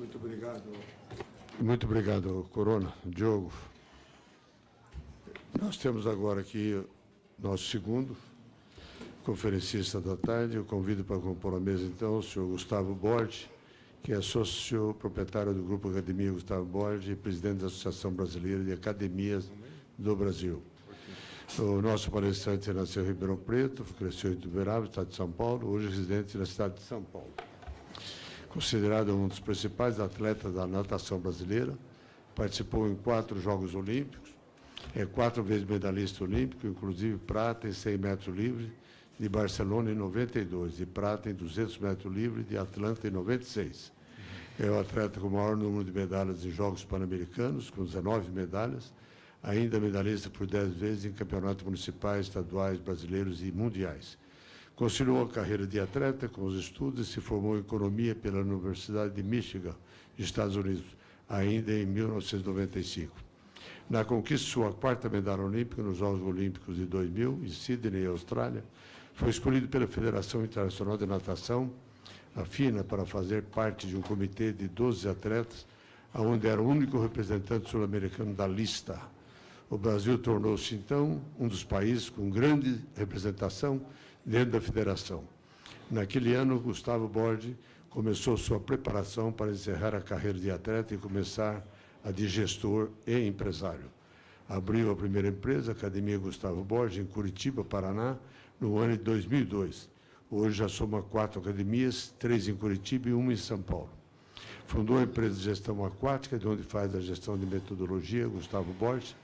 Muito obrigado. Muito obrigado, Corona. Diogo. Nós temos agora aqui nosso segundo conferencista da tarde. Eu convido para compor a mesa, então, o senhor Gustavo Bordi, que é sócio proprietário do Grupo Academia Gustavo Bordi e presidente da Associação Brasileira de Academias do Brasil. O nosso palestrante nasceu em Ribeirão Preto, cresceu em Uberaba, estado de São Paulo, hoje residente na cidade de São Paulo. Considerado um dos principais atletas da natação brasileira, participou em 4 Jogos Olímpicos, é 4 vezes medalhista olímpico, inclusive prata em 100 metros livre de Barcelona em 92 e prata em 200 metros livre de Atlanta em 96. É o atleta com o maior número de medalhas em Jogos Pan-Americanos, com 19 medalhas, ainda medalhista por 10 vezes em campeonatos municipais, estaduais, brasileiros e mundiais. Conciliou a carreira de atleta com os estudos e se formou em economia pela Universidade de Michigan, Estados Unidos, ainda em 1995. Na conquista de sua 4ª medalha olímpica nos Jogos Olímpicos de 2000, em Sydney, Austrália, foi escolhido pela Federação Internacional de Natação, a FINA, para fazer parte de um comitê de 12 atletas, onde era o único representante sul-americano da lista. O Brasil tornou-se, então, um dos países com grande representação dentro da federação. Naquele ano, Gustavo Bordi começou sua preparação para encerrar a carreira de atleta e começar a de gestor e empresário. Abriu a primeira empresa, a Academia Gustavo Bordi, em Curitiba, Paraná, no ano de 2002. Hoje já soma 4 academias, 3 em Curitiba e 1 em São Paulo. Fundou a empresa de gestão aquática, de onde faz a gestão de metodologia, Gustavo Bordi,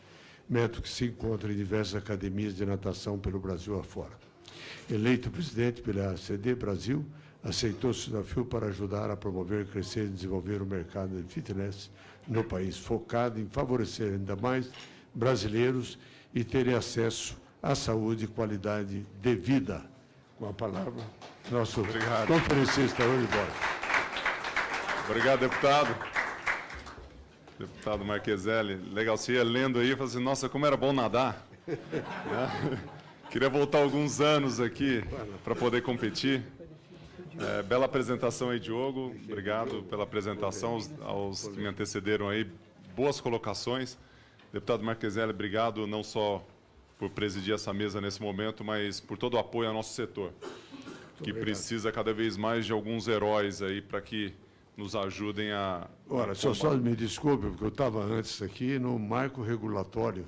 método que se encontra em diversas academias de natação pelo Brasil afora. Eleito presidente pela ACD Brasil, aceitou o desafio para ajudar a promover, crescer e desenvolver o mercado de fitness no país, focado em favorecer ainda mais brasileiros e terem acesso à saúde e qualidade de vida. Com a palavra, nosso conferencista hoje, Bordi. Obrigado, deputado. Deputado Marcheselli. Legal, você ia lendo aí e falou assim, nossa, como era bom nadar. Queria voltar alguns anos aqui para poder competir. Bela apresentação aí, Diogo. Obrigado pela apresentação aos que me antecederam aí. Boas colocações. Deputado Marcheselli, obrigado não só por presidir essa mesa nesse momento, mas por todo o apoio ao nosso setor, que precisa cada vez mais de alguns heróis aí para que nos ajudem a... Ora, só me desculpe, porque eu estava antes aqui no marco regulatório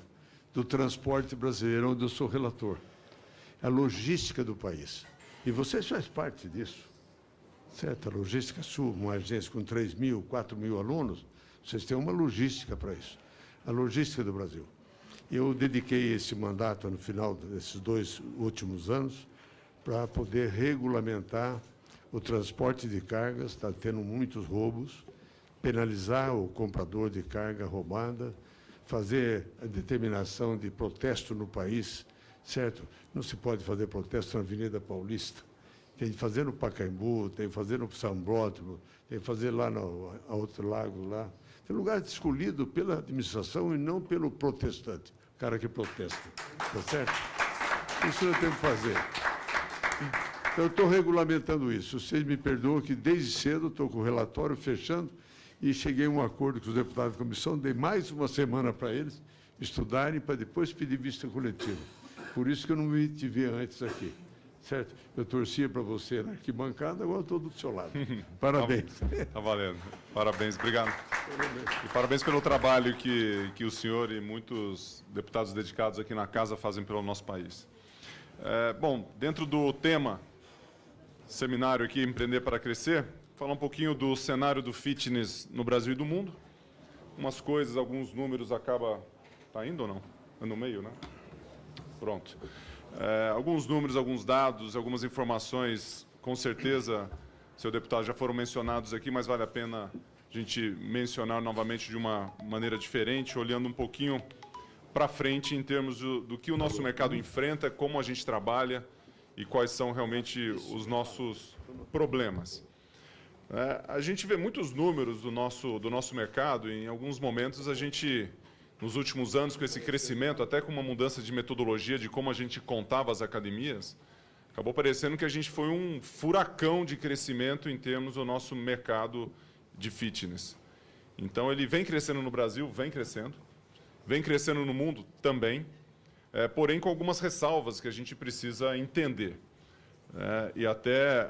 do transporte brasileiro, onde eu sou relator. A logística do país. E vocês fazem parte disso. Certo? A Logística Sul, uma agência com 3.000, 4.000 alunos, vocês têm uma logística para isso. A logística do Brasil. Eu dediquei esse mandato, no final desses 2 últimos anos, para poder regulamentar o transporte de cargas, está tendo muitos roubos, penalizar o comprador de carga roubada, fazer a determinação de protesto no país, certo? Não se pode fazer protesto na Avenida Paulista. Tem que fazer no Pacaembu, tem que fazer no São Brótimo, tem que fazer lá no outro lago lá. Tem lugar escolhido pela administração e não pelo protestante, o cara que protesta. Está certo? Isso eu tenho que fazer. Então, eu estou regulamentando isso. Vocês me perdoam que, desde cedo, estou com o relatório fechando e cheguei a um acordo com os deputados da comissão, dei mais uma semana para eles estudarem, para depois pedir vista coletiva. Por isso que eu não me tive antes aqui. Certo? Eu torcia para você na arquibancada, agora estou do seu lado. Parabéns. Está valendo. Parabéns, obrigado. E parabéns pelo trabalho que o senhor e muitos deputados dedicados aqui na casa fazem pelo nosso país. Bom, dentro do tema seminário aqui, Empreender para Crescer, falar um pouquinho do cenário do fitness no Brasil e do mundo. Umas coisas, alguns números acaba... Está indo ou não? É no meio, né? Pronto. Alguns números, alguns dados, algumas informações, com certeza, seu deputado, já foram mencionados aqui, mas vale a pena a gente mencionar novamente de uma maneira diferente, olhando um pouquinho para frente em termos do que o nosso mercado enfrenta, como a gente trabalha e quais são realmente os nossos problemas. A gente vê muitos números do nosso mercado e, em alguns momentos, a gente, nos últimos anos, com esse crescimento, até com uma mudança de metodologia de como a gente contava as academias, acabou parecendo que a gente foi um furacão de crescimento em termos do nosso mercado de fitness. Então, ele vem crescendo no Brasil, vem crescendo no mundo também, porém com algumas ressalvas que a gente precisa entender. E até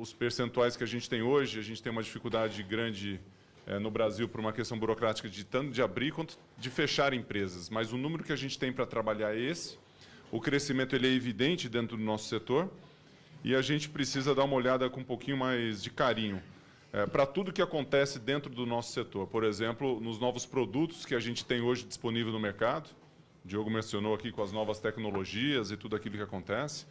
os percentuais que a gente tem hoje, a gente tem uma dificuldade grande no Brasil por uma questão burocrática de tanto de abrir quanto de fechar empresas. Mas o número que a gente tem para trabalhar é esse. O crescimento ele é evidente dentro do nosso setor e a gente precisa dar uma olhada com um pouquinho mais de carinho para tudo que acontece dentro do nosso setor. Por exemplo, nos novos produtos que a gente tem hoje disponível no mercado. O Diogo mencionou aqui com as novas tecnologias e tudo aquilo que acontece.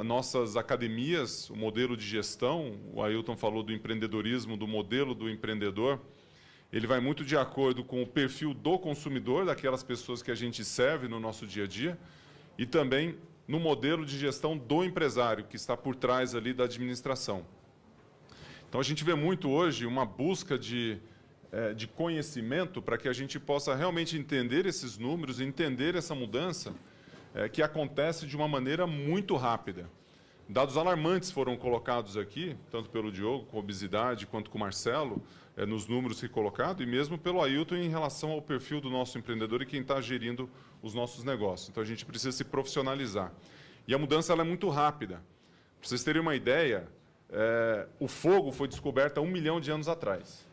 Nossas academias, o modelo de gestão, o Ailton falou do empreendedorismo, do modelo do empreendedor, ele vai muito de acordo com o perfil do consumidor, daquelas pessoas que a gente serve no nosso dia a dia, e também no modelo de gestão do empresário, que está por trás ali da administração. Então, a gente vê muito hoje uma busca de conhecimento para que a gente possa realmente entender esses números, entender essa mudança, que acontece de uma maneira muito rápida. Dados alarmantes foram colocados aqui, tanto pelo Diogo, com obesidade, quanto com o Marcelo, nos números que colocados, e mesmo pelo Ailton em relação ao perfil do nosso empreendedor e quem está gerindo os nossos negócios. Então, a gente precisa se profissionalizar. E a mudança ela é muito rápida. Para vocês terem uma ideia, o fogo foi descoberto há 1 milhão de anos atrás.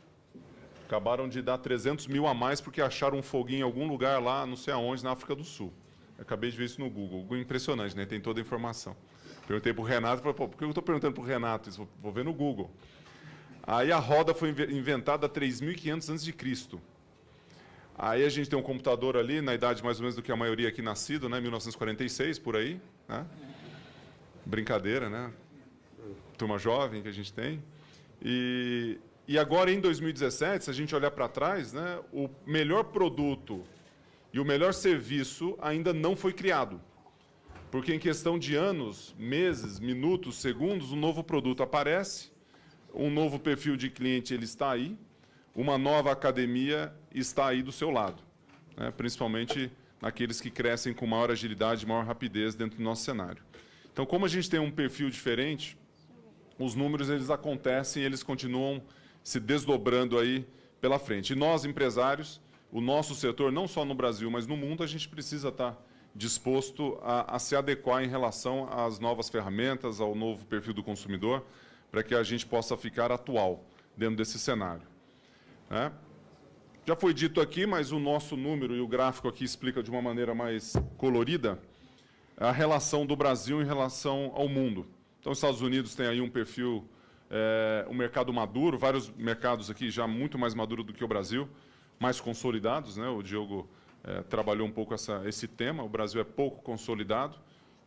Acabaram de dar 300 mil a mais porque acharam um foguinho em algum lugar lá, não sei aonde, na África do Sul. Acabei de ver isso no Google. O Google é impressionante, né? Tem toda a informação. Perguntei para o Renato, falei, por que eu estou perguntando para o Renato isso? Vou ver no Google. Aí a roda foi inventada há 3.500 a.C. Aí a gente tem um computador ali, na idade mais ou menos do que a maioria aqui nascido, né? 1946, por aí. Né? Brincadeira, né? Turma jovem que a gente tem. E agora, em 2017, se a gente olhar para trás, né, o melhor produto e o melhor serviço ainda não foi criado. Porque em questão de anos, meses, minutos, segundos, um novo produto aparece, um novo perfil de cliente ele está aí, uma nova academia está aí do seu lado, né, principalmente naqueles que crescem com maior agilidade, maior rapidez dentro do nosso cenário. Então, como a gente tem um perfil diferente, os números eles acontecem e eles continuam se desdobrando aí pela frente. E nós, empresários, o nosso setor, não só no Brasil, mas no mundo, a gente precisa estar disposto a se adequar em relação às novas ferramentas, ao novo perfil do consumidor, para que a gente possa ficar atual dentro desse cenário. Já foi dito aqui, mas o nosso número e o gráfico aqui explica de uma maneira mais colorida a relação do Brasil em relação ao mundo. Então, os Estados Unidos têm aí um perfil, um mercado maduro, vários mercados aqui já muito mais maduros do que o Brasil, mais consolidados, né? O Diogo trabalhou um pouco esse tema. O Brasil é pouco consolidado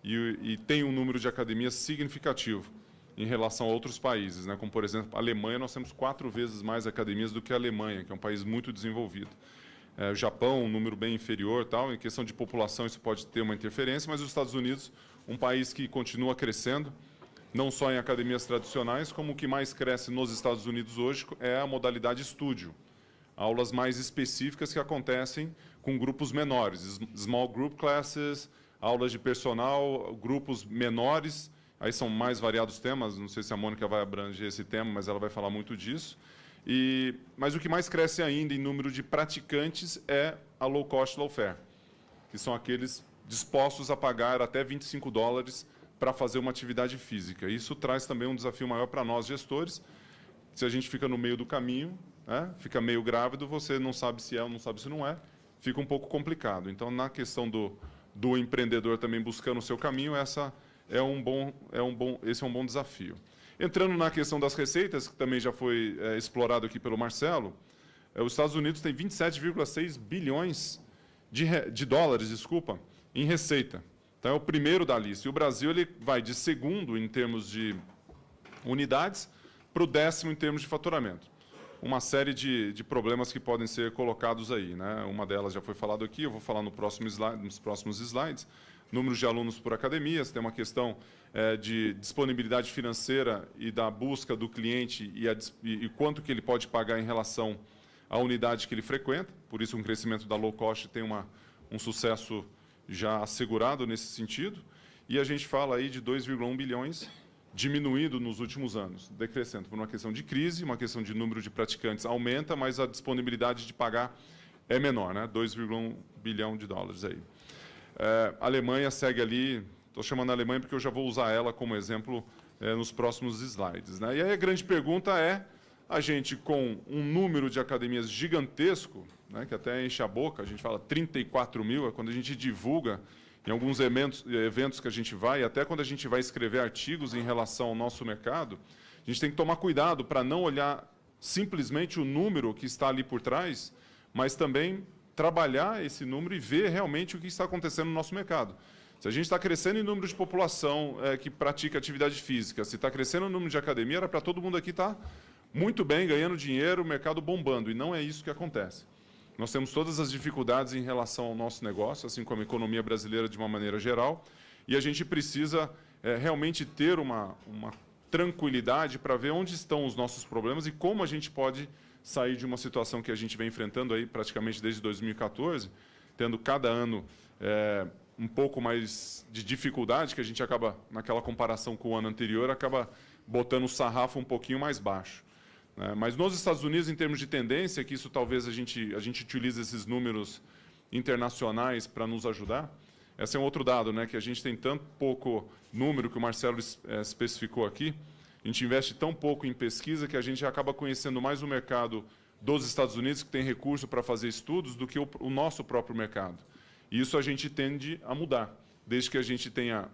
e tem um número de academias significativo em relação a outros países, né? Como, por exemplo, a Alemanha, nós temos 4 vezes mais academias do que a Alemanha, que é um país muito desenvolvido. O Japão, um número bem inferior, tal. Em questão de população, isso pode ter uma interferência, mas os Estados Unidos, um país que continua crescendo, não só em academias tradicionais, como o que mais cresce nos Estados Unidos hoje é a modalidade estúdio. Aulas mais específicas que acontecem com grupos menores, small group classes, aulas de personal, grupos menores, aí são mais variados temas, não sei se a Mônica vai abranger esse tema, mas ela vai falar muito disso. Mas o que mais cresce ainda em número de praticantes é a low cost, low fare, que são aqueles dispostos a pagar até $25 para fazer uma atividade física. Isso traz também um desafio maior para nós, gestores. Se a gente fica no meio do caminho, né, fica meio grávido, você não sabe se é ou não sabe se não é, fica um pouco complicado. Então, na questão do empreendedor também buscando o seu caminho, esse é um bom desafio. Entrando na questão das receitas, que também já foi explorado aqui pelo Marcelo, os Estados Unidos têm 27,6 bilhões de dólares, desculpa, em receita. Então, é o primeiro da lista. E o Brasil ele vai de segundo em termos de unidades para o 10º em termos de faturamento. Uma série de problemas que podem ser colocados aí, né? Uma delas já foi falado aqui, eu vou falar nos próximos slides. Números de alunos por academias, tem uma questão de disponibilidade financeira e da busca do cliente e quanto que ele pode pagar em relação à unidade que ele frequenta. Por isso, um crescimento da low cost tem um sucesso já assegurado nesse sentido. E a gente fala aí de 2,1 bilhões diminuindo nos últimos anos, decrescendo por uma questão de crise, uma questão de número de praticantes aumenta, mas a disponibilidade de pagar é menor, né? 2,1 bilhão de dólares aí. A Alemanha segue ali, estou chamando a Alemanha porque eu já vou usar ela como exemplo nos próximos slides, né? E aí a grande pergunta é, a gente com um número de academias gigantesco, né, que até enche a boca, a gente fala 34 mil, é quando a gente divulga em alguns eventos que a gente vai, até quando a gente vai escrever artigos em relação ao nosso mercado, a gente tem que tomar cuidado para não olhar simplesmente o número que está ali por trás, mas também trabalhar esse número e ver realmente o que está acontecendo no nosso mercado. Se a gente está crescendo em número de população que pratica atividade física, se está crescendo o número de academia, era para todo mundo aqui estar muito bem, ganhando dinheiro, o mercado bombando, e não é isso que acontece. Nós temos todas as dificuldades em relação ao nosso negócio, assim como a economia brasileira de uma maneira geral, e a gente precisa realmente ter uma tranquilidade para ver onde estão os nossos problemas e como a gente pode sair de uma situação que a gente vem enfrentando aí praticamente desde 2014, tendo cada ano um pouco mais de dificuldade, que a gente acaba, naquela comparação com o ano anterior, acaba botando o sarrafo um pouquinho mais baixo. Mas nos Estados Unidos, em termos de tendência, que isso talvez a gente utilize esses números internacionais para nos ajudar, esse é um outro dado, né, que a gente tem tanto pouco número, que o Marcelo especificou aqui, a gente investe tão pouco em pesquisa que a gente acaba conhecendo mais o mercado dos Estados Unidos, que tem recurso para fazer estudos, do que o nosso próprio mercado. E isso a gente tende a mudar, desde que a gente tenha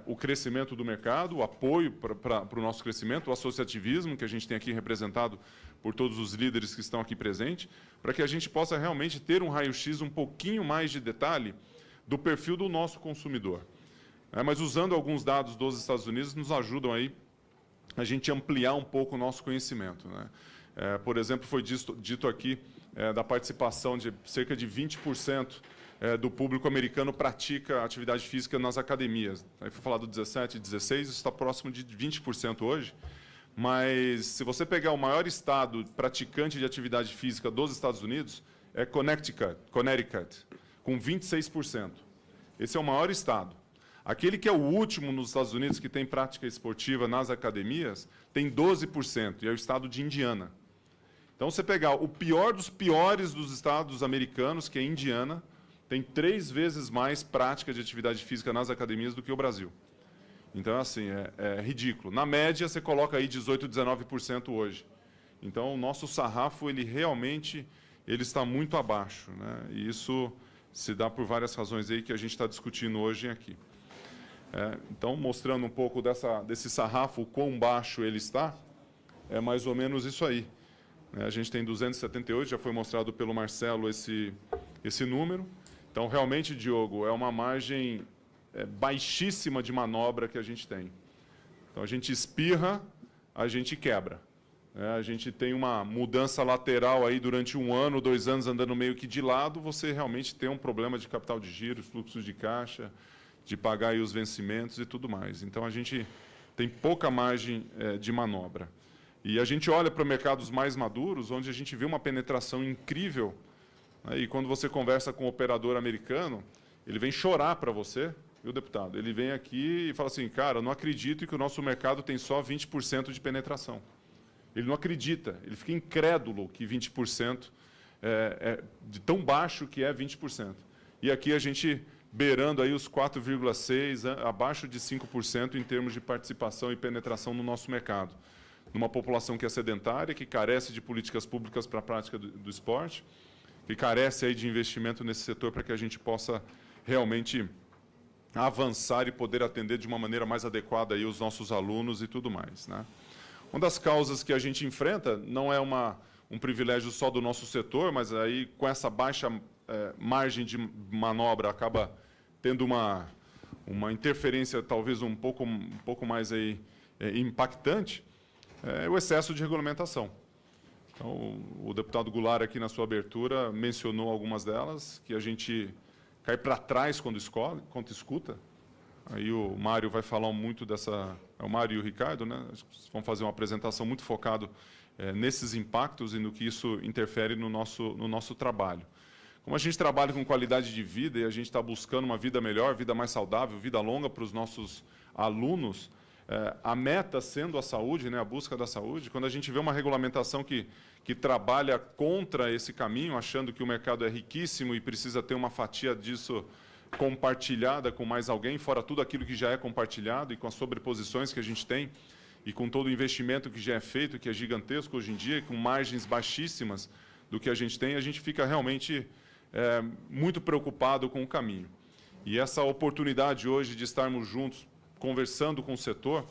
o crescimento do mercado, o apoio para o nosso crescimento, o associativismo, que a gente tem aqui representado por todos os líderes que estão aqui presentes, para que a gente possa realmente ter um raio-x um pouquinho mais de detalhe do perfil do nosso consumidor. Mas usando alguns dados dos Estados Unidos, nos ajudam aí a gente ampliar um pouco o nosso conhecimento, né? Por exemplo, foi dito aqui da participação de cerca de 20% do público americano pratica atividade física nas academias. Aí foi falado 17, 16, isso está próximo de 20% hoje. Mas, se você pegar o maior estado praticante de atividade física dos Estados Unidos, é Connecticut, com 26%. Esse é o maior estado. Aquele que é o último nos Estados Unidos que tem prática esportiva nas academias, tem 12%, e é o estado de Indiana. Então, você pegar o pior dos piores dos estados americanos, que é Indiana, tem 3 vezes mais prática de atividade física nas academias do que o Brasil. Então, assim, é ridículo. Na média, você coloca aí 18%, 19% hoje. Então, o nosso sarrafo, ele realmente está muito abaixo, né? E isso se dá por várias razões aí que a gente está discutindo hoje aqui. Então, mostrando um pouco desse sarrafo, o quão baixo ele está, é mais ou menos isso aí. A gente tem 278, já foi mostrado pelo Marcelo esse número. Então, realmente, Diogo, é uma margem baixíssima de manobra que a gente tem. Então, a gente espirra, a gente quebra. A gente tem uma mudança lateral aí durante 1 ano, 2 anos andando meio que de lado, você realmente tem um problema de capital de giro, fluxo de caixa, de pagar aí os vencimentos e tudo mais. Então, a gente tem pouca margem de manobra. E a gente olha para mercados mais maduros, onde a gente vê uma penetração incrível, né? E quando você conversa com um operador americano, ele vem chorar para você, viu, deputado? Ele vem aqui e fala assim, cara, eu não acredito que o nosso mercado tem só 20% de penetração. Ele não acredita, ele fica incrédulo que 20% de tão baixo que é 20%. E aqui a gente beirando aí os 4,6%, abaixo de 5% em termos de participação e penetração no nosso mercado. Numa população que é sedentária, que carece de políticas públicas para a prática do esporte, que carece aí de investimento nesse setor para que a gente possa realmente avançar e poder atender de uma maneira mais adequada aí os nossos alunos e tudo mais, né? Uma das causas que a gente enfrenta não é um privilégio só do nosso setor, mas aí com essa baixa margem de manobra acaba tendo uma interferência talvez um pouco mais aí, impactante, é o excesso de regulamentação. Então, o deputado Goulart aqui na sua abertura mencionou algumas delas, que a gente cai para trás quando escuta. Aí o Mário vai falar muito dessa... É o Mário e o Ricardo, né? Vão fazer uma apresentação muito focada nesses impactos e no que isso interfere no nosso trabalho. Como a gente trabalha com qualidade de vida e a gente está buscando uma vida melhor, vida mais saudável, vida longa para os nossos alunos, a meta sendo a saúde, né, a busca da saúde, quando a gente vê uma regulamentação que trabalha contra esse caminho, achando que o mercado é riquíssimo e precisa ter uma fatia disso compartilhada com mais alguém, fora tudo aquilo que já é compartilhado e com as sobreposições que a gente tem, e com todo o investimento que já é feito, que é gigantesco hoje em dia, com margens baixíssimas do que a gente fica realmente muito preocupado com o caminho. E essa oportunidade hoje de estarmos juntos, conversando com o setor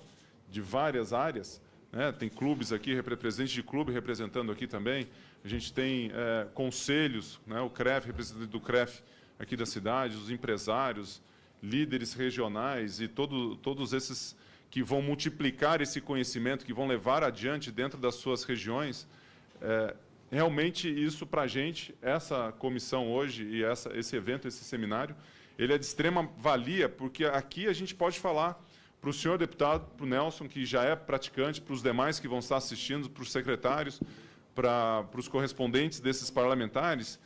de várias áreas, né? Tem clubes aqui, representantes de clube representando aqui também, a gente tem conselhos, né? O CREF, representante do CREF aqui da cidade, os empresários, líderes regionais e todos esses que vão multiplicar esse conhecimento, que vão levar adiante dentro das suas regiões. Realmente isso para a gente, essa comissão hoje e esse evento, esse seminário, ele é de extrema valia, porque aqui a gente pode falar para o senhor deputado, para o Nelson, que já é praticante, para os demais que vão estar assistindo, para os secretários, para os correspondentes desses parlamentares,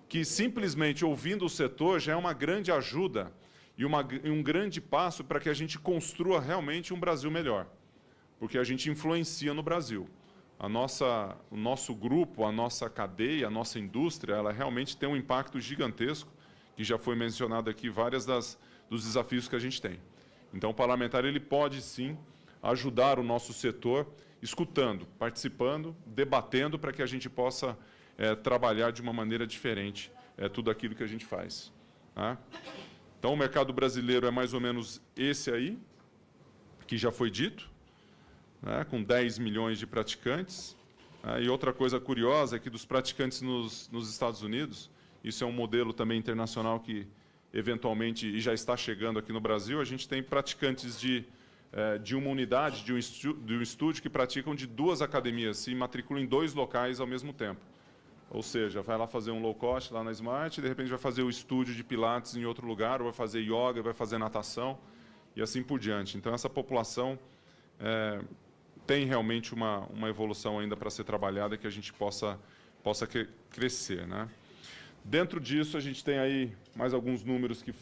que simplesmente ouvindo o setor já é uma grande ajuda e um grande passo para que a gente construa realmente um Brasil melhor, porque a gente influencia no Brasil. O nosso grupo, a nossa cadeia, a nossa indústria, ela realmente tem um impacto gigantesco, que já foi mencionado aqui vários dos desafios que a gente tem. Então, o parlamentar ele pode, sim, ajudar o nosso setor, escutando, participando, debatendo, para que a gente possa trabalhar de uma maneira diferente tudo aquilo que a gente faz. Tá? Então, o mercado brasileiro é mais ou menos esse aí, que já foi dito, né, com 10 milhões de praticantes. E outra coisa curiosa é que dos praticantes nos Estados Unidos, isso é um modelo também internacional que, eventualmente, e já está chegando aqui no Brasil, a gente tem praticantes de uma unidade, de um estúdio, que praticam de 2 academias, se matriculam em 2 locais ao mesmo tempo. Ou seja, vai lá fazer um low cost lá na Smart, e de repente vai fazer o estúdio de pilates em outro lugar, ou vai fazer yoga, vai fazer natação, e assim por diante. Então, essa população tem realmente uma evolução ainda para ser trabalhada, que a gente possa crescer, né? Dentro disso, a gente tem aí mais alguns números que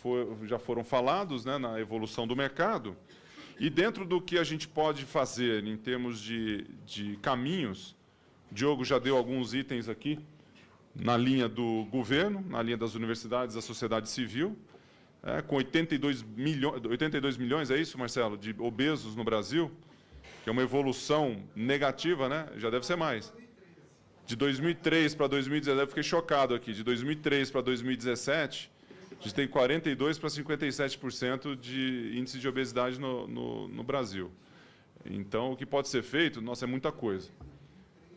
já foram falados, né, na evolução do mercado. E dentro do que a gente pode fazer em termos de caminhos, Diogo já deu alguns itens aqui, na linha do governo, na linha das universidades, da sociedade civil, com 82 milhões, é isso, Marcelo, de obesos no Brasil, que é uma evolução negativa, né? Já deve ser mais. De 2003 para 2017, eu fiquei chocado aqui, de 2003 para 2017, a gente tem 42% para 57% de índice de obesidade no Brasil. Então, o que pode ser feito, nossa, é muita coisa.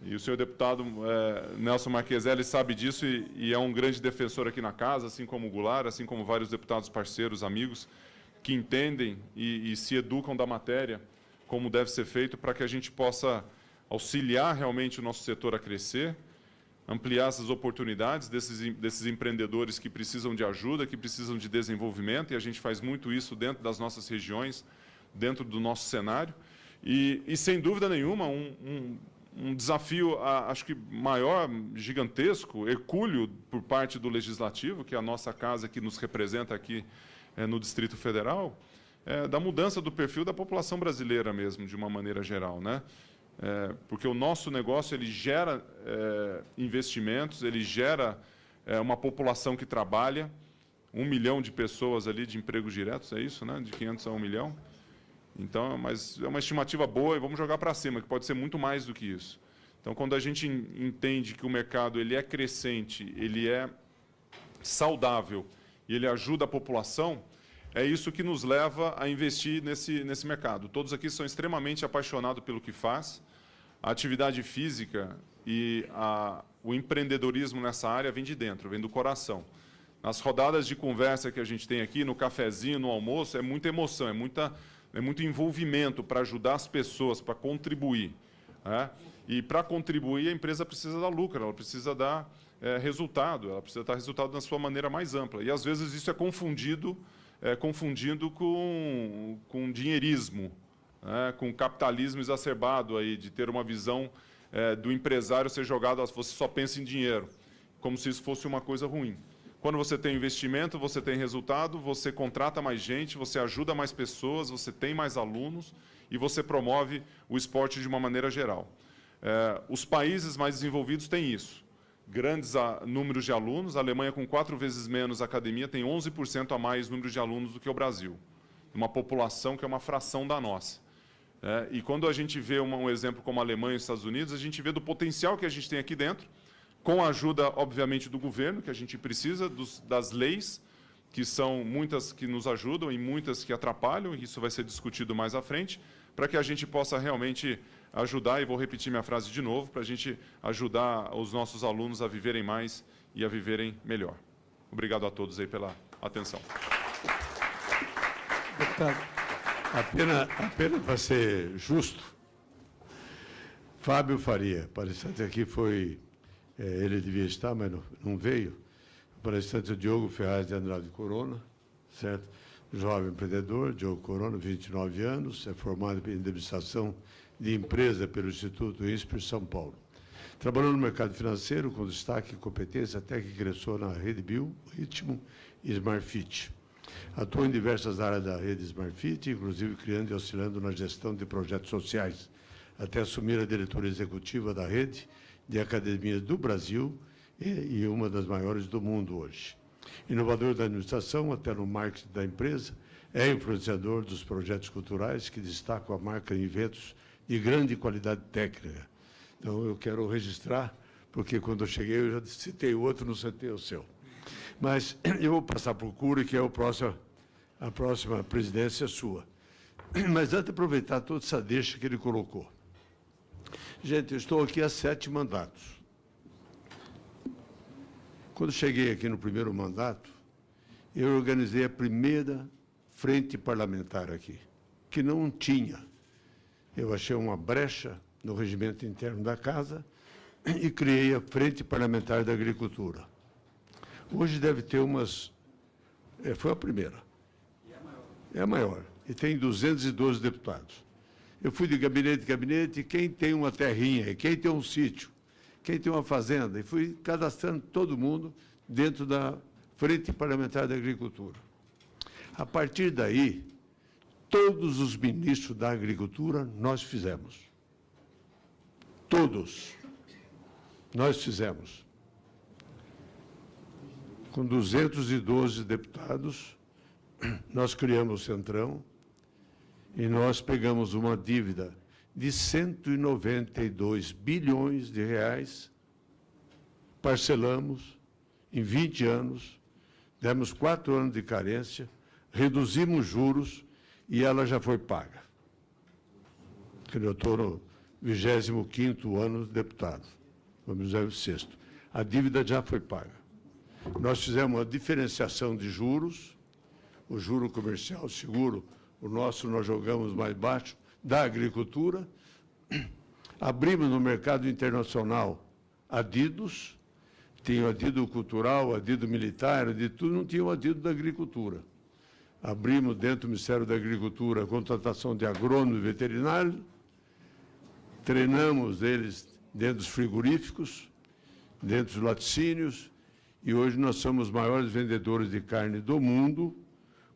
E o senhor deputado Nelson Marqueselli sabe disso e é um grande defensor aqui na casa, assim como o Goulart, assim como vários deputados parceiros, amigos, que entendem e se educam da matéria, como deve ser feito, para que a gente possa auxiliar realmente o nosso setor a crescer, ampliar essas oportunidades desses empreendedores que precisam de ajuda, que precisam de desenvolvimento, e a gente faz muito isso dentro das nossas regiões, dentro do nosso cenário. E sem dúvida nenhuma, um desafio, acho que maior, gigantesco, hercúleo por parte do Legislativo, que é a nossa casa que nos representa aqui no Distrito Federal, da mudança do perfil da população brasileira mesmo, de uma maneira geral, né? Porque o nosso negócio ele gera investimentos, ele gera uma população que trabalha, 1 milhão de pessoas ali de empregos diretos, é isso, né? De 500 a 1 milhão. Então, mas é uma estimativa boa e vamos jogar para cima, que pode ser muito mais do que isso. Então, quando a gente entende que o mercado ele é crescente, ele é saudável e ele ajuda a população, é isso que nos leva a investir nesse mercado. Todos aqui são extremamente apaixonados pelo que faz. A atividade física e o empreendedorismo nessa área vem de dentro, vem do coração. Nas rodadas de conversa que a gente tem aqui, no cafezinho, no almoço, é muita emoção, é muito envolvimento para ajudar as pessoas, para contribuir. Né? E para contribuir, a empresa precisa dar lucro, ela precisa dar resultado, ela precisa dar resultado da sua maneira mais ampla. E, às vezes, isso é confundido com dinheirismo, né? Com capitalismo exacerbado, aí, de ter uma visão do empresário ser jogado, você só pensa em dinheiro, como se isso fosse uma coisa ruim. Quando você tem investimento, você tem resultado, você contrata mais gente, você ajuda mais pessoas, você tem mais alunos e você promove o esporte de uma maneira geral. Os países mais desenvolvidos têm isso. Grandes números de alunos, a Alemanha com 4 vezes menos academia tem 11% a mais número de alunos do que o Brasil. Uma população que é uma fração da nossa. E quando a gente vê um exemplo como a Alemanha e os Estados Unidos, a gente vê do potencial que a gente tem aqui dentro, com a ajuda, obviamente, do governo, que a gente precisa, das leis, que são muitas que nos ajudam e muitas que atrapalham, e isso vai ser discutido mais à frente, para que a gente possa realmente ajudar, e vou repetir minha frase de novo, para a gente ajudar os nossos alunos a viverem mais e a viverem melhor. Obrigado a todos aí pela atenção. Deputado, apenas para ser justo, Fábio Faria, palestrante aqui foi, ele devia estar, mas não veio, o palestrante Diogo Ferraz de Andrade Corona, certo? Jovem empreendedor, Diogo Corona, 29 anos, é formado em administração de empresa pelo Instituto INSPER, São Paulo. Trabalhou no mercado financeiro com destaque e competência até que ingressou na Rede Bio, Ritmo e Smartfit. Atuou em diversas áreas da rede Smartfit, inclusive criando e auxiliando na gestão de projetos sociais, até assumir a diretoria executiva da rede de academias do Brasil e uma das maiores do mundo hoje. Inovador da administração, até no marketing da empresa, é influenciador dos projetos culturais que destacam a marca em eventos de grande qualidade técnica. Então, eu quero registrar, porque quando eu cheguei, eu já citei o outro, não citei o seu. Mas eu vou passar para o Cury, que é a próxima presidência sua. Mas antes de aproveitar toda essa deixa que ele colocou. Gente, eu estou aqui há 7 mandatos. Quando cheguei aqui no primeiro mandato, eu organizei a primeira frente parlamentar aqui, que não tinha. Eu achei uma brecha no regimento interno da Casa e criei a Frente Parlamentar da Agricultura. Hoje deve ter umas... foi a primeira. É a maior. E tem 212 deputados. Eu fui de gabinete em gabinete, e quem tem uma terrinha, quem tem um sítio, quem tem uma fazenda, e fui cadastrando todo mundo dentro da Frente Parlamentar da Agricultura. A partir daí, todos os ministros da Agricultura nós fizemos. Todos. Nós fizemos. Com 212 deputados, nós criamos o Centrão e nós pegamos uma dívida de 192 bilhões de reais, parcelamos em 20 anos, demos 4 anos de carência, reduzimos juros e ela já foi paga. Eu estou no 25º ano de deputado, no 26º. A dívida já foi paga. Nós fizemos uma diferenciação de juros, o juro comercial seguro, o nosso nós jogamos mais baixo, da agricultura. Abrimos no mercado internacional adidos, tinha o adido cultural, adido militar, adido tudo, não tinha o adido da agricultura. Abrimos dentro do Ministério da Agricultura a contratação de agrônomos e veterinários, treinamos eles dentro dos frigoríficos, dentro dos laticínios, e hoje nós somos os maiores vendedores de carne do mundo,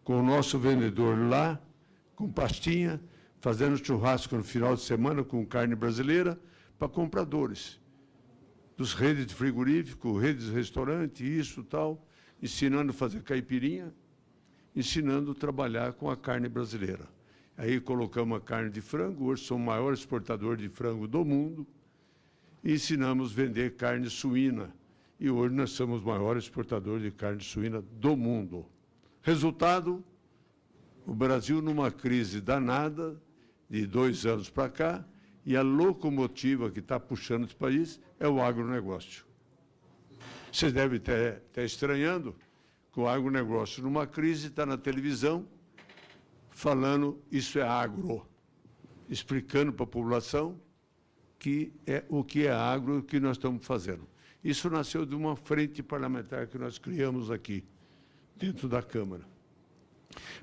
com o nosso vendedor lá, com pastinha, fazendo churrasco no final de semana com carne brasileira para compradores. Dos redes de frigorífico, redes de restaurante, isso tal, ensinando a fazer caipirinha, ensinando a trabalhar com a carne brasileira. Aí colocamos a carne de frango, hoje somos o maior exportador de frango do mundo, e ensinamos a vender carne suína. E hoje nós somos o maior exportador de carne suína do mundo. Resultado, o Brasil numa crise danada, de 2 anos para cá, e a locomotiva que está puxando esse país é o agronegócio. Vocês devem estar estranhando que o agronegócio, numa crise, está na televisão, falando isso é agro, explicando para a população o que é agro e o que nós estamos fazendo. Isso nasceu de uma frente parlamentar que nós criamos aqui, dentro da Câmara.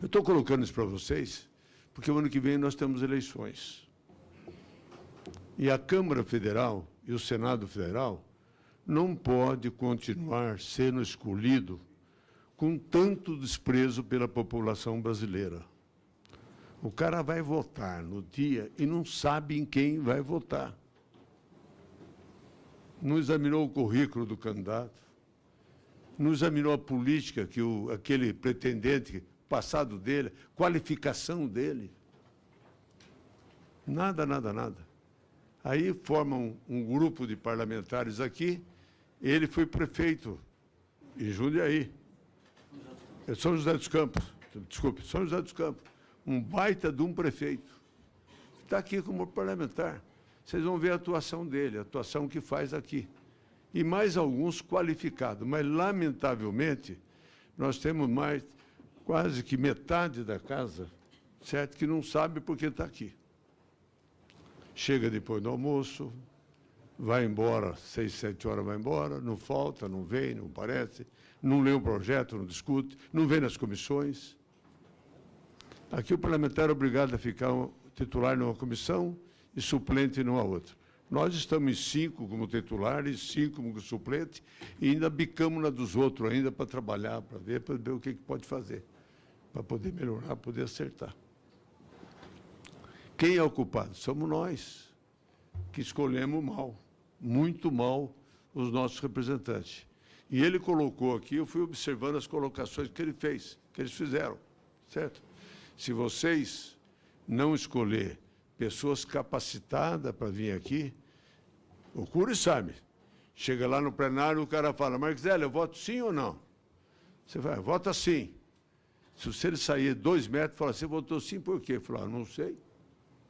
Eu estou colocando isso para vocês, porque o ano que vem nós temos eleições. E a Câmara Federal e o Senado Federal não pode continuar sendo escolhido com tanto desprezo pela população brasileira. O cara vai votar no dia e não sabe em quem vai votar. Não examinou o currículo do candidato, não examinou a política que aquele pretendente, passado dele, qualificação dele. Nada, nada, nada. Aí formam um grupo de parlamentares aqui, ele foi prefeito em Jundiaí. É São José dos Campos, desculpe, São José dos Campos. Um baita de um prefeito. Está aqui como parlamentar. Vocês vão ver a atuação dele, a atuação que faz aqui. E mais alguns qualificados. Mas, lamentavelmente, nós temos mais, quase que metade da casa, certo, que não sabe por que está aqui. Chega depois do almoço, vai embora, 6, 7 horas vai embora, não falta, não vem, não aparece, não lê o projeto, não discute, não vem nas comissões. Aqui o parlamentar é obrigado a ficar titular numa comissão e suplente numa outra. Nós estamos em 5 como titulares, 5 como suplente, e ainda bicamos na dos outros ainda para trabalhar, para ver o que pode fazer, para poder melhorar, poder acertar. Quem é o culpado? Somos nós, que escolhemos mal, muito mal, os nossos representantes. E ele colocou aqui, eu fui observando as colocações que ele fez, que eles fizeram, certo? Se vocês não escolher pessoas capacitadas para vir aqui, o Cury sabe. Chega lá no plenário, o cara fala, Marqueselli, eu voto sim ou não? Você vai, vota sim. Se ele sair 2 metros, fala, você votou sim por quê? Fala, não sei.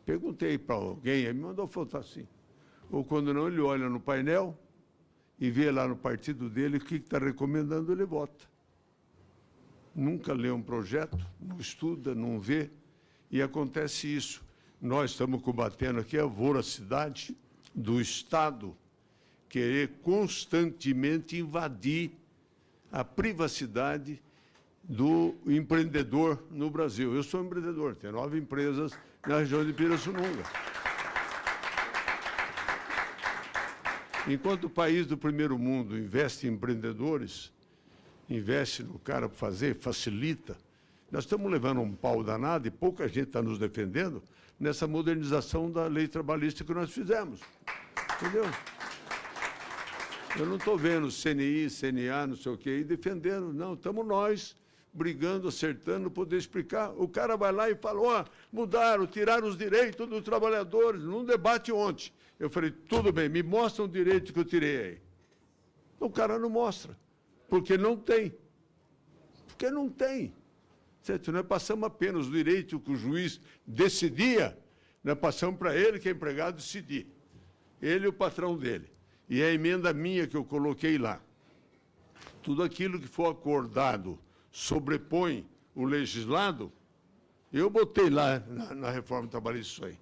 Perguntei para alguém, ele me mandou votar sim. Ou quando não, ele olha no painel e vê lá no partido dele o que está recomendando, ele vota. Nunca lê um projeto, não estuda, não vê, e acontece isso. Nós estamos combatendo aqui a voracidade do Estado querer constantemente invadir a privacidade do empreendedor no Brasil. Eu sou empreendedor, tenho 9 empresas na região de Pirassununga. Enquanto o país do primeiro mundo investe em empreendedores, investe no cara para fazer, facilita, nós estamos levando um pau danado e pouca gente está nos defendendo nessa modernização da lei trabalhista que nós fizemos. Entendeu? Eu não estou vendo CNI, CNA, não sei o quê, aí defendendo. Não, estamos nós brigando, acertando, poder explicar. O cara vai lá e fala, ó, mudaram, tiraram os direitos dos trabalhadores, num debate ontem. Eu falei, tudo bem, me mostra o direito que eu tirei aí. O cara não mostra, porque não tem. Porque não tem. Certo? Nós passamos apenas o direito que o juiz decidia, nós passamos para ele, que é empregado, decidir. Ele e o patrão dele. E é a emenda minha que eu coloquei lá. Tudo aquilo que for acordado sobrepõe o legislado, eu botei lá na reforma trabalhista isso aí,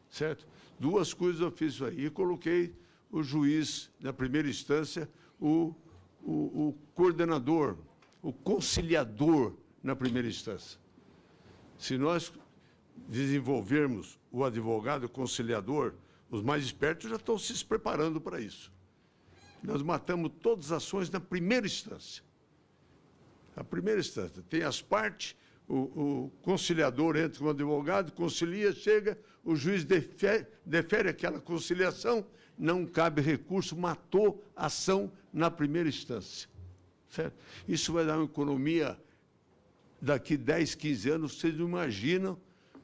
certo? 2 coisas eu fiz isso aí. E coloquei o juiz, na primeira instância, o coordenador, o conciliador na primeira instância. Se nós desenvolvermos o advogado, o conciliador, os mais espertos já estão se preparando para isso. Nós matamos todas as ações na primeira instância. A primeira instância. Tem as partes, o conciliador entra com o advogado, concilia, chega, o juiz defere aquela conciliação, não cabe recurso, matou a ação na primeira instância. Certo? Isso vai dar uma economia, daqui 10, 15 anos, vocês não imaginam,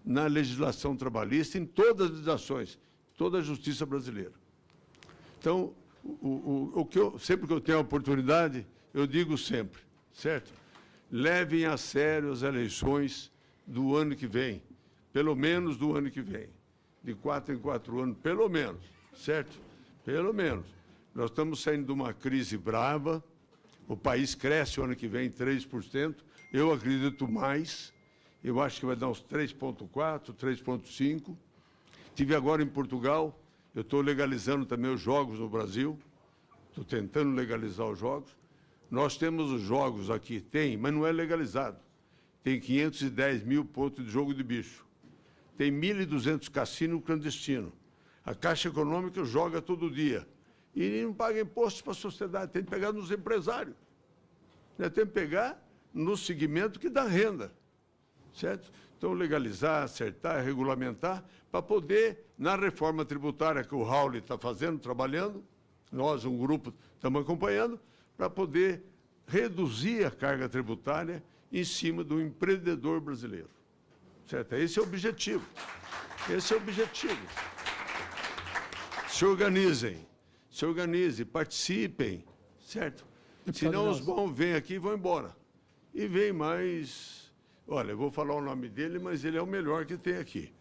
na legislação trabalhista, em todas as ações, toda a justiça brasileira. Então, sempre que eu tenho a oportunidade, eu digo sempre, certo? Levem a sério as eleições do ano que vem, pelo menos do ano que vem, de 4 em 4 anos, pelo menos, certo? Pelo menos. Nós estamos saindo de uma crise brava, o país cresce o ano que vem 3%, eu acredito mais, eu acho que vai dar uns 3,4%, 3,5%. Estive agora em Portugal, eu estou legalizando também os jogos no Brasil, estou tentando legalizar os jogos. Nós temos os jogos aqui, mas não é legalizado. Tem 510 mil pontos de jogo de bicho. Tem 1.200 cassinos clandestinos. A Caixa Econômica joga todo dia. E não paga imposto para a sociedade, tem que pegar nos empresários. Tem que pegar no segmento que dá renda, certo? Então, legalizar, acertar, regulamentar, para poder, na reforma tributária que o Raul está fazendo, trabalhando, nós, um grupo, estamos acompanhando, para poder reduzir a carga tributária em cima do empreendedor brasileiro. Certo? Esse é o objetivo. Esse é o objetivo. Se organizem, participem, certo? Senão os bons vêm aqui e vão embora. E vem mais... Olha, eu vou falar o nome dele, mas ele é o melhor que tem aqui.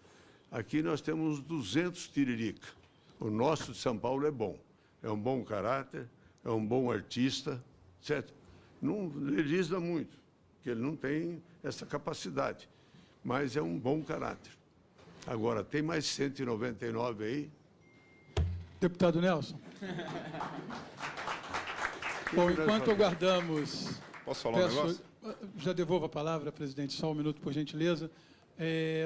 Aqui nós temos 200 tiririca. O nosso de São Paulo é bom. É um bom caráter, é um bom artista, certo? Não legisla muito, porque ele não tem essa capacidade. Mas é um bom caráter. Agora, tem mais 199 aí. Deputado Nelson. Bom, enquanto aguardamos... Posso falar um negócio? Já devolvo a palavra, presidente, só um minuto, por gentileza.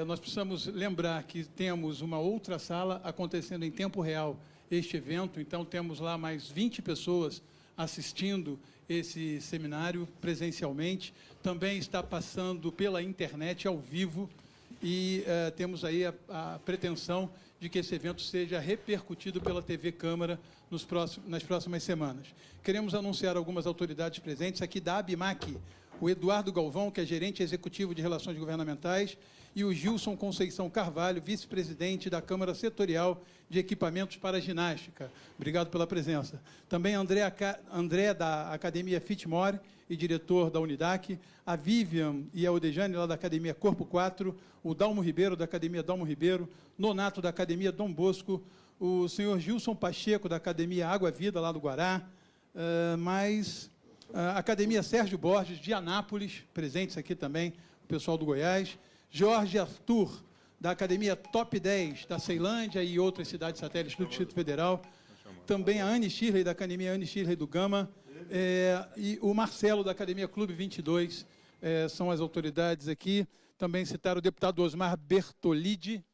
Nós precisamos lembrar que temos uma outra sala acontecendo em tempo real este evento, então temos lá mais 20 pessoas assistindo esse seminário presencialmente. Também está passando pela internet ao vivo e temos aí a pretensão de que esse evento seja repercutido pela TV Câmara nas próximas semanas. Queremos anunciar algumas autoridades presentes aqui da ABMAC, o Eduardo Galvão, que é gerente executivo de Relações Governamentais, e o Gilson Conceição Carvalho, vice-presidente da Câmara Setorial de Equipamentos para Ginástica. Obrigado pela presença. Também André da Academia Fitmore e diretor da Unidac, a Vivian e a Odejane, lá da Academia Corpo 4, o Dalmo Ribeiro, da Academia Dalmo Ribeiro, Nonato, da Academia Dom Bosco, o senhor Gilson Pacheco, da Academia Água Vida, lá do Guará, a Academia Sérgio Borges, de Anápolis, presentes aqui também, o pessoal do Goiás, Jorge Arthur, da Academia Top 10, da Ceilândia e outras cidades satélites do Distrito Federal, também a Anne Shirley, da Academia Anne Shirley do Gama, e o Marcelo, da Academia Clube 22, são as autoridades aqui. Também citaram o deputado Osmar Bertoldi,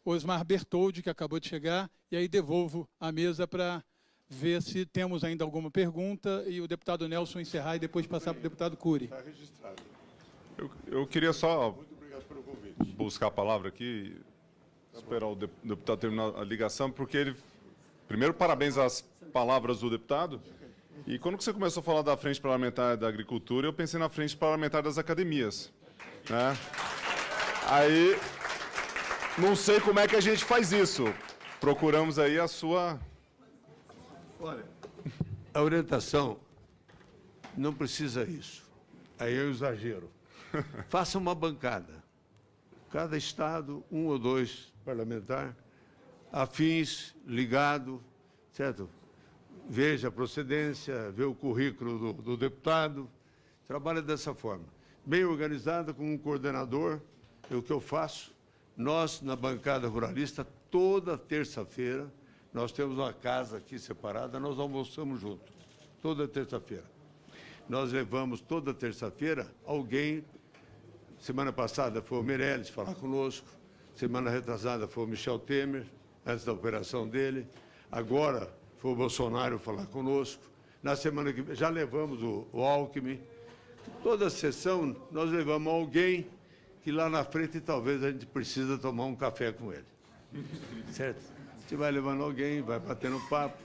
Osmar Bertoldi, que acabou de chegar, e aí devolvo a mesa para ver se temos ainda alguma pergunta e o deputado Nelson encerrar e depois passar para o deputado Cury. Está registrado. Eu queria só Muito obrigado pelo convite. buscar a palavra aqui, esperar o deputado terminar a ligação, porque ele... Primeiro, parabéns às palavras do deputado. E quando você começou a falar da Frente Parlamentar da Agricultura, eu pensei na Frente Parlamentar das Academias, né? Aí, não sei como é que a gente faz isso. Procuramos aí a sua... Olha, a orientação não precisa isso. Aí eu exagero. Faça uma bancada. Cada estado, um ou dois parlamentares, afins, ligado, certo? Veja a procedência, vê o currículo do deputado, trabalha dessa forma. Bem organizada, com um coordenador, é o que eu faço. Nós, na bancada ruralista, toda terça-feira, nós temos uma casa aqui separada, nós almoçamos juntos, toda terça-feira. Nós levamos toda terça-feira alguém, semana passada foi o Meirelles falar conosco, semana retrasada foi o Michel Temer, antes da operação dele, agora foi o Bolsonaro falar conosco, na semana que vem já levamos o Alckmin. Toda sessão nós levamos alguém que lá na frente talvez a gente precisa tomar um café com ele, certo? Você vai levando alguém, vai batendo papo,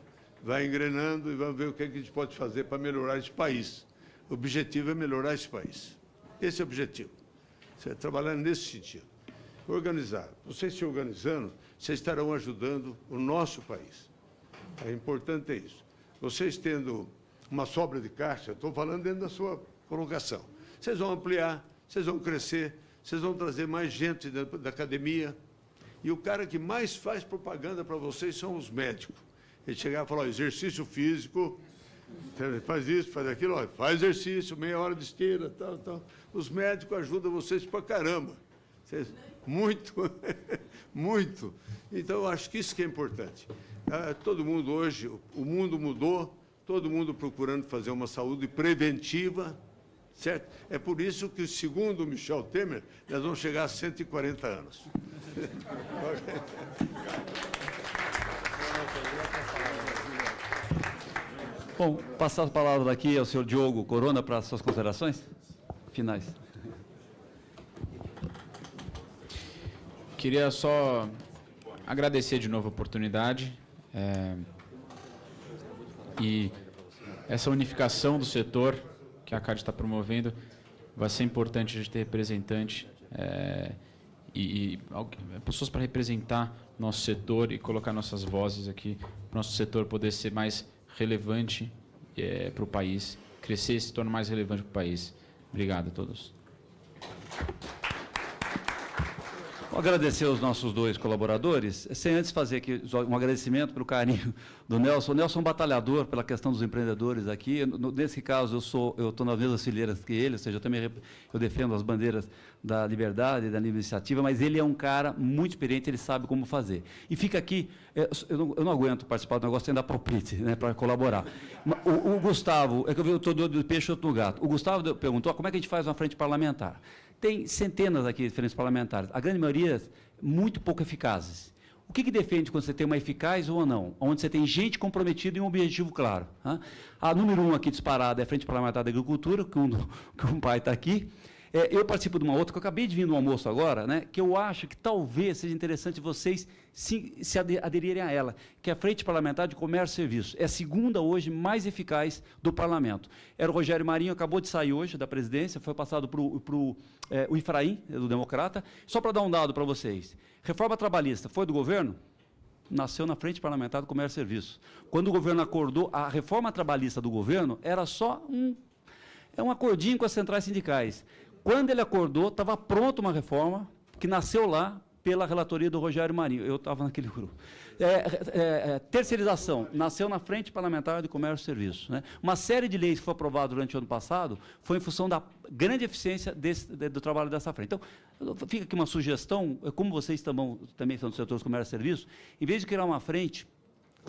vai engrenando e vamos ver o que a gente pode fazer para melhorar esse país. O objetivo é melhorar esse país. Esse é o objetivo. Você trabalhando nesse sentido. Organizar. Vocês se organizando, vocês estarão ajudando o nosso país. É importante isso. Vocês tendo uma sobra de caixa, estou falando dentro da sua colocação. Vocês vão ampliar, vocês vão crescer, vocês vão trazer mais gente da academia. E o cara que mais faz propaganda para vocês são os médicos. Ele chegar e falar, exercício físico, faz isso, faz aquilo, ó, faz exercício, meia hora de esteira, tal, tal. Os médicos ajudam vocês pra caramba. Vocês, muito, muito. Então, eu acho que isso que é importante. Todo mundo hoje, o mundo mudou, todo mundo procurando fazer uma saúde preventiva, certo? É por isso que, segundo o Michel Temer, nós vamos chegar a 140 anos. Bom, passar a palavra aqui ao senhor Diogo Corona para as suas considerações finais. Queria só agradecer de novo a oportunidade e essa unificação do setor que a CAD está promovendo. Vai ser importante a gente ter representante e pessoas para representar nosso setor e colocar nossas vozes aqui, para o nosso setor poder ser mais relevante para o país, crescer e se tornar mais relevante para o país. Obrigado a todos. Vou agradecer aos nossos dois colaboradores, sem antes fazer aqui um agradecimento pelo carinho do Nelson. O Nelson é um batalhador pela questão dos empreendedores aqui. Nesse caso, eu estou nas mesmas fileiras que ele, ou seja, eu defendo as bandeiras da liberdade e da iniciativa, mas ele é um cara muito experiente, ele sabe como fazer. E fica aqui, eu não aguento participar do negócio sem dar palpite, né, para colaborar. O Gustavo, é que eu estou do peixe outro gato. O Gustavo perguntou como é que a gente faz uma frente parlamentar. Tem centenas aqui de frentes parlamentares, a grande maioria muito pouco eficazes. O que defende quando você tem uma eficaz ou não? Onde você tem gente comprometida em um objetivo claro. A número 1 aqui disparada é a Frente Parlamentar da Agricultura, que um pai está aqui. Eu participo de uma outra, que eu acabei de vir no almoço agora, né, que eu acho que talvez seja interessante vocês se aderirem a ela, que é a Frente Parlamentar de Comércio e Serviços. É a segunda hoje mais eficaz do Parlamento. Era o Rogério Marinho, acabou de sair hoje da presidência, foi passado para o Ifraim, do Democrata. Só para dar um dado para vocês. Reforma trabalhista foi do governo? Nasceu na Frente Parlamentar do Comércio e Serviços. Quando o governo acordou, a reforma trabalhista do governo era só um acordinho com as centrais sindicais. Quando ele acordou, estava pronta uma reforma que nasceu lá pela relatoria do Rogério Marinho. Eu estava naquele grupo. Terceirização, nasceu na Frente Parlamentar de Comércio e Serviços. Né? Uma série de leis que foi aprovada durante o ano passado foi em função da grande eficiência do trabalho dessa frente. Então, fica aqui uma sugestão, como vocês também são do setor do comércio e serviços, em vez de criar uma frente,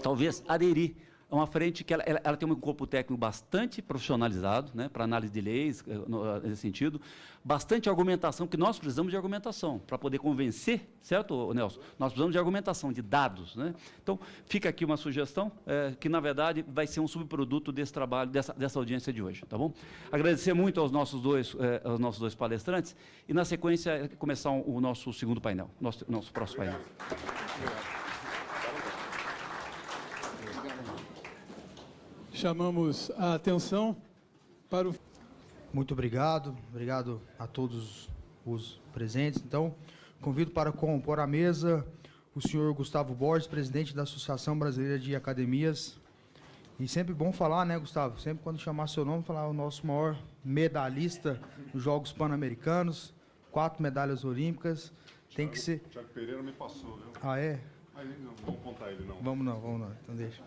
talvez aderir a uma frente que ela tem um corpo técnico bastante profissionalizado, né, para análise de leis, nesse sentido, bastante argumentação, que nós precisamos de argumentação para poder convencer, certo, Nelson? Nós precisamos de argumentação, de dados. Né? Então, fica aqui uma sugestão, que, na verdade, vai ser um subproduto desse trabalho, dessa audiência de hoje. Tá bom? Agradecer muito aos nossos dois palestrantes e, na sequência, começar o nosso segundo painel, nosso próximo painel. Chamamos a atenção para o... Muito obrigado a todos os presentes. Então, convido para compor a mesa o senhor Gustavo Borges, presidente da Associação Brasileira de Academias. E sempre bom falar, né, Gustavo? Sempre quando chamar seu nome, falar o nosso maior medalhista nos Jogos Pan-Americanos, 4 medalhas olímpicas. Tem que ser... Tiago Pereira me passou, viu? Ah, é? Não vamos contar ele, não. Vamos não. Então deixa.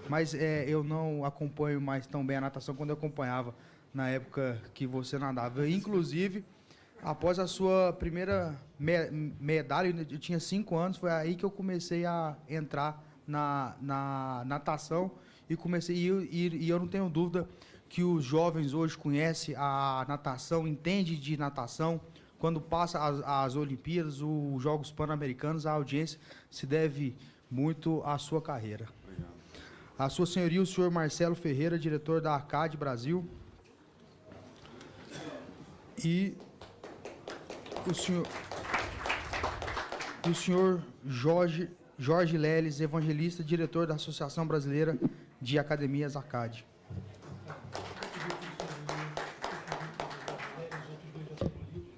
Mas eu não acompanho mais tão bem a natação quando eu acompanhava na época que você nadava. Inclusive, após a sua primeira medalha, eu tinha 5 anos, foi aí que eu comecei a entrar na natação e comecei. E eu não tenho dúvida que os jovens hoje conhecem a natação, entendem de natação. Quando passa as Olimpíadas, os Jogos Pan-Americanos, a audiência se deve muito à sua carreira. A sua senhoria, o senhor Marcelo Ferreira, diretor da ACAD Brasil. E o senhor Jorge Leles, evangelista, diretor da Associação Brasileira de Academias ACAD.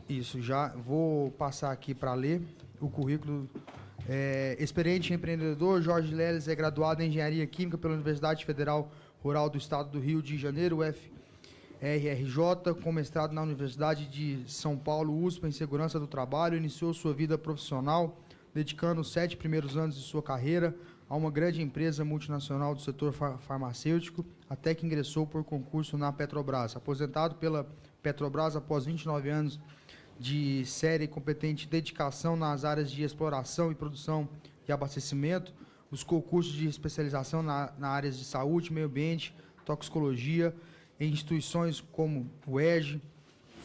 Isso, já vou passar aqui para ler o currículo. Experiente empreendedor, Jorge Leles é graduado em Engenharia Química pela Universidade Federal Rural do Estado do Rio de Janeiro, UFRJ, com mestrado na Universidade de São Paulo, USP, em Segurança do Trabalho. Iniciou sua vida profissional, dedicando os 7 primeiros anos de sua carreira a uma grande empresa multinacional do setor farmacêutico, até que ingressou por concurso na Petrobras. Aposentado pela Petrobras após 29 anos de séria e competente dedicação nas áreas de exploração e produção e abastecimento, buscou cursos de especialização na áreas de saúde, meio ambiente, toxicologia, em instituições como o ERJ,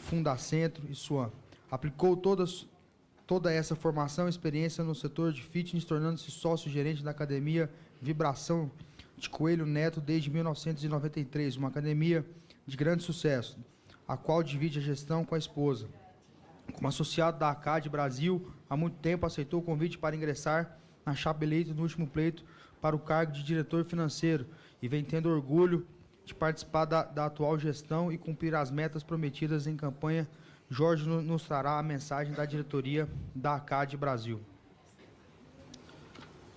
Fundacentro e SUAM. Aplicou toda essa formação e experiência no setor de fitness, tornando-se sócio-gerente da Academia Vibração de Coelho Neto desde 1993, uma academia de grande sucesso, a qual divide a gestão com a esposa. Como associado da ACAD Brasil, há muito tempo aceitou o convite para ingressar na chapa eleita no último pleito para o cargo de diretor financeiro e vem tendo orgulho de participar da atual gestão e cumprir as metas prometidas em campanha. Jorge nos trará a mensagem da diretoria da ACAD Brasil.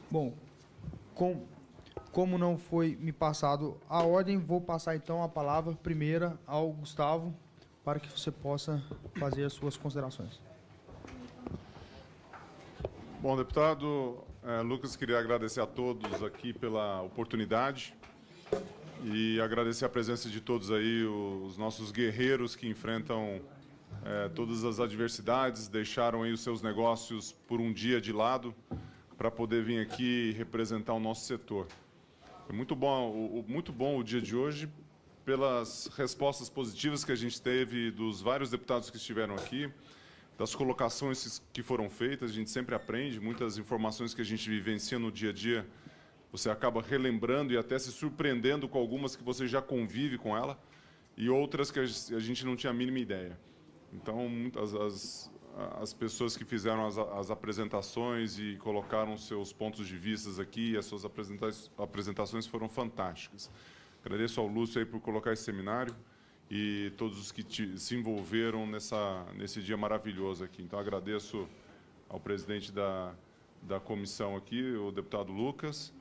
Bom, como não foi me passado a ordem, vou passar então a palavra primeira ao Gustavo, para que você possa fazer as suas considerações. Bom, deputado Lucas, queria agradecer a todos aqui pela oportunidade e agradecer a presença de todos aí, os nossos guerreiros que enfrentam todas as adversidades, deixaram aí os seus negócios por um dia de lado para poder vir aqui representar o nosso setor. Foi muito bom o dia de hoje, pelas respostas positivas que a gente teve dos vários deputados que estiveram aqui, das colocações que foram feitas. A gente sempre aprende, muitas informações que a gente vivencia no dia a dia, você acaba relembrando e até se surpreendendo com algumas que você já convive com ela e outras que a gente não tinha a mínima ideia. Então, as pessoas que fizeram as apresentações e colocaram seus pontos de vista aqui, as suas apresentações foram fantásticas. Agradeço ao Lúcio aí por colocar esse seminário e todos os que se envolveram nesse dia maravilhoso aqui. Então, agradeço ao presidente da comissão aqui, o deputado Lucas,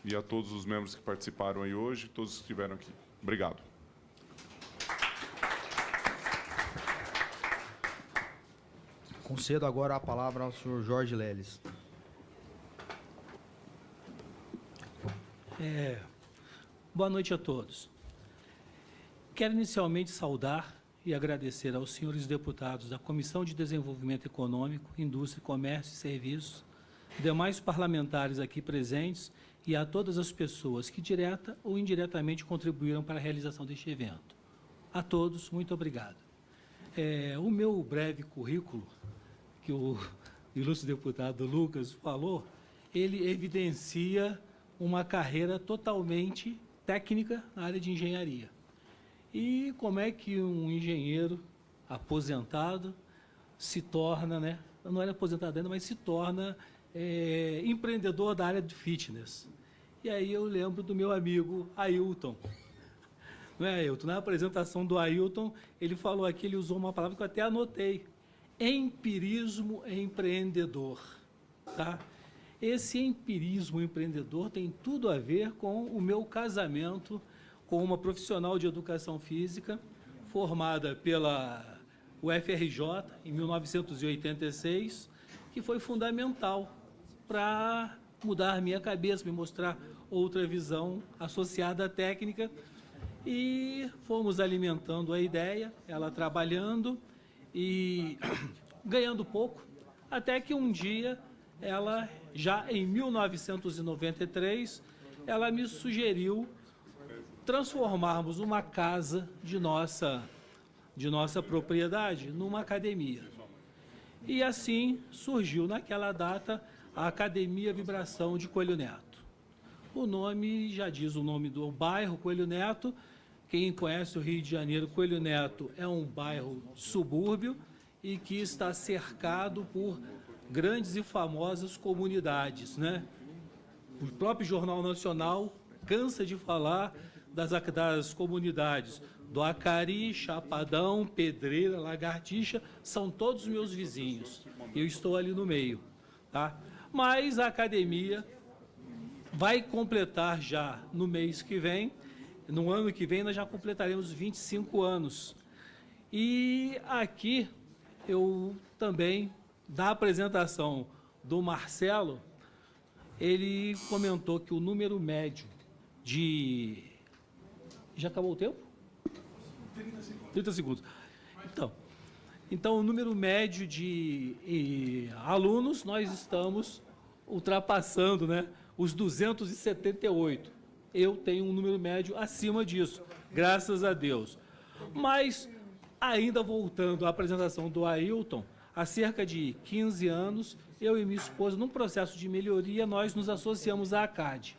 e a todos os membros que participaram aí hoje, todos que estiveram aqui. Obrigado. Concedo agora a palavra ao senhor Jorge Leles. Boa noite a todos. Quero inicialmente saudar e agradecer aos senhores deputados da Comissão de Desenvolvimento Econômico, Indústria, Comércio e Serviços, demais parlamentares aqui presentes e a todas as pessoas que direta ou indiretamente contribuíram para a realização deste evento. A todos, muito obrigado. O meu breve currículo, que o ilustre deputado Lucas falou, ele evidencia uma carreira totalmente técnica na área de engenharia. E como é que um engenheiro aposentado se torna, não era aposentado ainda, mas se torna empreendedor da área de fitness? E aí eu lembro do meu amigo Ailton. Não é, Ailton? Na apresentação do Ailton, ele falou aqui, ele usou uma palavra que eu até anotei: empirismo empreendedor. Tá? Esse empirismo empreendedor tem tudo a ver com o meu casamento com uma profissional de educação física, formada pela UFRJ em 1986, que foi fundamental para mudar a minha cabeça, me mostrar outra visão associada à técnica, e fomos alimentando a ideia, ela trabalhando e ganhando pouco, até que um dia ela, já em 1993, ela me sugeriu transformarmos uma casa de nossa propriedade numa academia. E assim surgiu naquela data a Academia Vibração de Coelho Neto. O nome já diz o nome do bairro, Coelho Neto. Quem conhece o Rio de Janeiro, Coelho Neto é um bairro subúrbio e que está cercado por grandes e famosas comunidades, né? O próprio Jornal Nacional cansa de falar das comunidades do Acari, Chapadão, Pedreira, Lagartixa, são todos meus vizinhos. Eu estou ali no meio, tá? Mas a academia vai completar já no mês que vem, no ano que vem nós já completaremos 25 anos. E aqui eu também, da apresentação do Marcelo, ele comentou que o número médio de... Já acabou o tempo? 30 segundos. Então, o número médio de alunos, nós estamos ultrapassando, né, os 278. Eu tenho um número médio acima disso, graças a Deus. Mas, ainda voltando à apresentação do Ailton, há cerca de 15 anos, eu e minha esposa, num processo de melhoria, nós nos associamos à ACAD.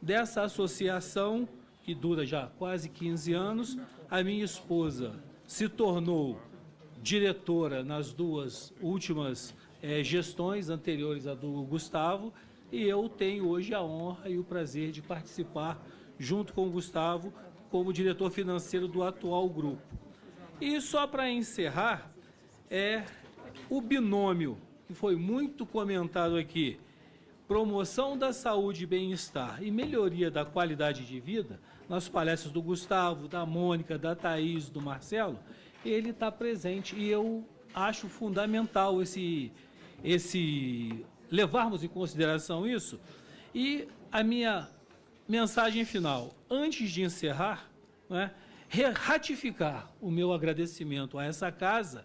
dessa associação, que dura já quase 15 anos, a minha esposa se tornou diretora nas duas últimas gestões anteriores à do Gustavo, e eu tenho hoje a honra e o prazer de participar, junto com o Gustavo, como diretor financeiro do atual grupo. E só para encerrar, o binômio, que foi muito comentado aqui, promoção da saúde e bem-estar e melhoria da qualidade de vida, nas palestras do Gustavo, da Mônica, da Thaís, do Marcelo, ele está presente, e eu acho fundamental levarmos em consideração isso. E a minha mensagem final, antes de encerrar, ratificar o meu agradecimento a essa casa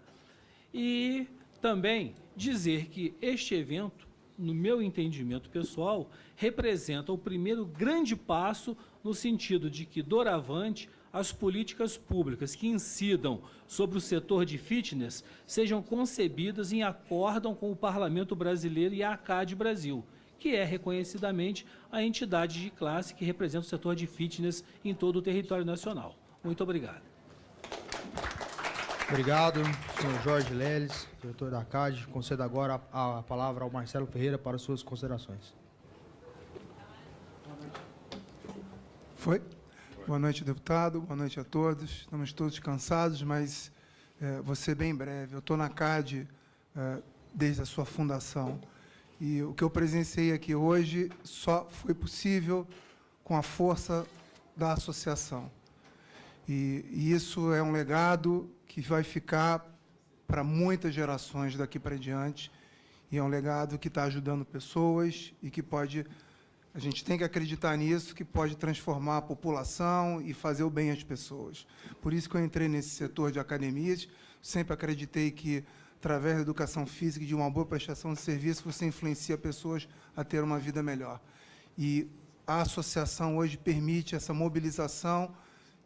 e também dizer que este evento, no meu entendimento pessoal, representa o primeiro grande passo no sentido de que, doravante, as políticas públicas que incidam sobre o setor de fitness sejam concebidas em acórdão com o Parlamento Brasileiro e a ACAD Brasil, que é reconhecidamente a entidade de classe que representa o setor de fitness em todo o território nacional. Muito obrigado. Obrigado, senhor Jorge Leles, diretor da ACAD. Concedo agora a palavra ao Marcelo Ferreira para suas considerações. Foi? Boa noite, deputado. Boa noite a todos. Estamos todos cansados, mas vou ser bem breve. Eu estou na ACAD desde a sua fundação. E o que eu presenciei aqui hoje só foi possível com a força da associação. E isso é um legado que vai ficar para muitas gerações daqui para diante. E é um legado que está ajudando pessoas e que pode... A gente tem que acreditar nisso, que pode transformar a população e fazer o bem às pessoas. Por isso que eu entrei nesse setor de academias. Sempre acreditei que, através da educação física e de uma boa prestação de serviço, você influencia pessoas a ter uma vida melhor. E a associação hoje permite essa mobilização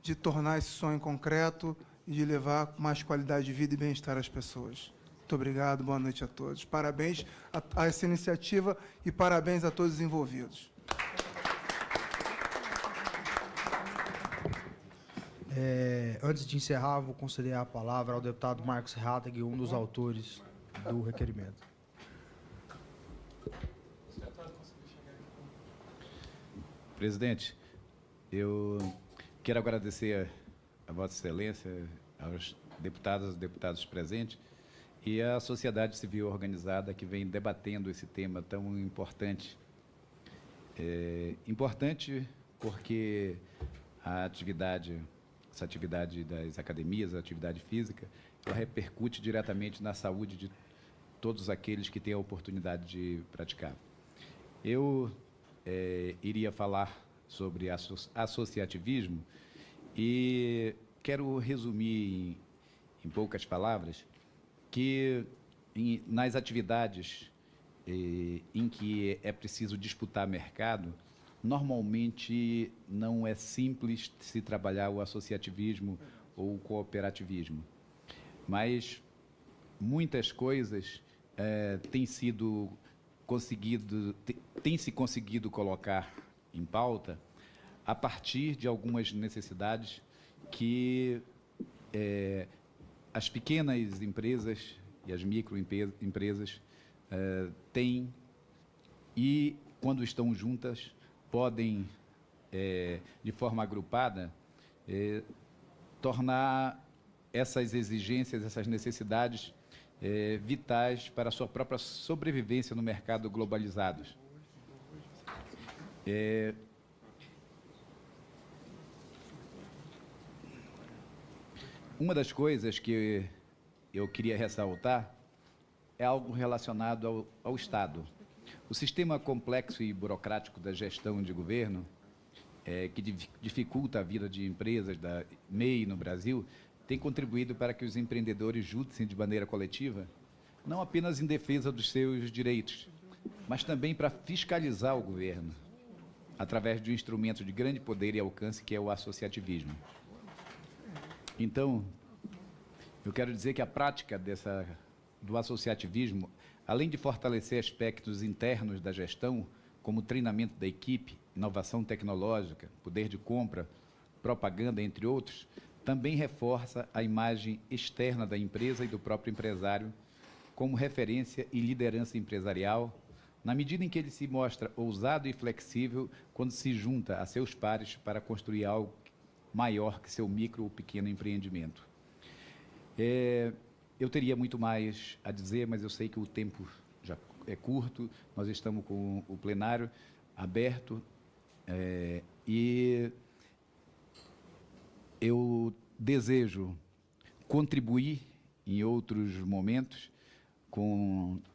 de tornar esse sonho concreto e de levar mais qualidade de vida e bem-estar às pessoas. Muito obrigado, boa noite a todos. Parabéns a essa iniciativa e parabéns a todos os envolvidos. Antes de encerrar, vou conceder a palavra ao deputado Marcos Hartag, um dos autores do requerimento. Presidente, eu quero agradecer a Vossa Excelência, aos deputados presentes e à sociedade civil organizada que vem debatendo esse tema tão importante. Importante porque essa atividade das academias, a atividade física, ela repercute diretamente na saúde de todos aqueles que têm a oportunidade de praticar. Eu iria falar sobre associativismo e quero resumir em poucas palavras que nas atividades em que é preciso disputar mercado, normalmente não é simples se trabalhar o associativismo ou o cooperativismo. Mas muitas coisas têm se conseguido colocar em pauta a partir de algumas necessidades que as pequenas empresas e as microempresas têm e, quando estão juntas, podem, de forma agrupada, tornar essas exigências, essas necessidades vitais para a sua própria sobrevivência no mercado globalizado. Uma das coisas que eu queria ressaltar é algo relacionado ao Estado. O sistema complexo e burocrático da gestão de governo, que dificulta a vida de empresas da MEI no Brasil, tem contribuído para que os empreendedores juntem de maneira coletiva, não apenas em defesa dos seus direitos, mas também para fiscalizar o governo, através de um instrumento de grande poder e alcance, que é o associativismo. Então, eu quero dizer que a prática do associativismo, além de fortalecer aspectos internos da gestão, como o treinamento da equipe inovação tecnológica, poder de compra, propaganda, entre outros, também reforça a imagem externa da empresa e do próprio empresário como referência e liderança empresarial, na medida em que ele se mostra ousado e flexível quando se junta a seus pares para construir algo maior que seu micro ou pequeno empreendimento. Eu teria muito mais a dizer, mas eu sei que o tempo já é curto, nós estamos com o plenário aberto e eu desejo contribuir em outros momentos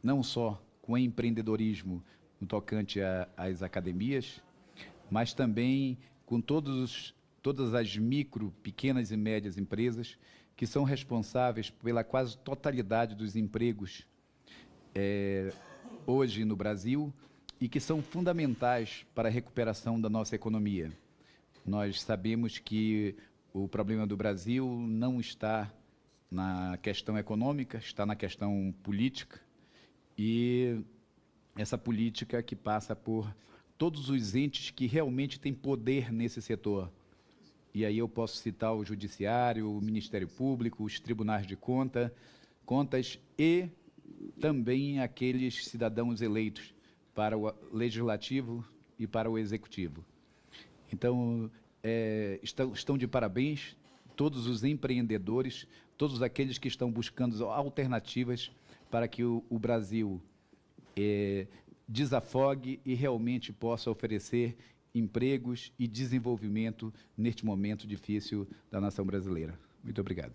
não só com empreendedorismo no tocante às academias, mas também com todas as micro, pequenas e médias empresas que são responsáveis pela quase totalidade dos empregos hoje no Brasil e que são fundamentais para a recuperação da nossa economia. Nós sabemos que o problema do Brasil não está na questão econômica, está na questão política, e essa política que passa por todos os entes que realmente têm poder nesse setor. E aí eu posso citar o Judiciário, o Ministério Público, os tribunais de contas e também aqueles cidadãos eleitos para o Legislativo e para o Executivo. Então, estão de parabéns todos os empreendedores, todos aqueles que estão buscando alternativas para que o Brasil desafogue e realmente possa oferecer empregos e desenvolvimento neste momento difícil da nação brasileira. Muito obrigado.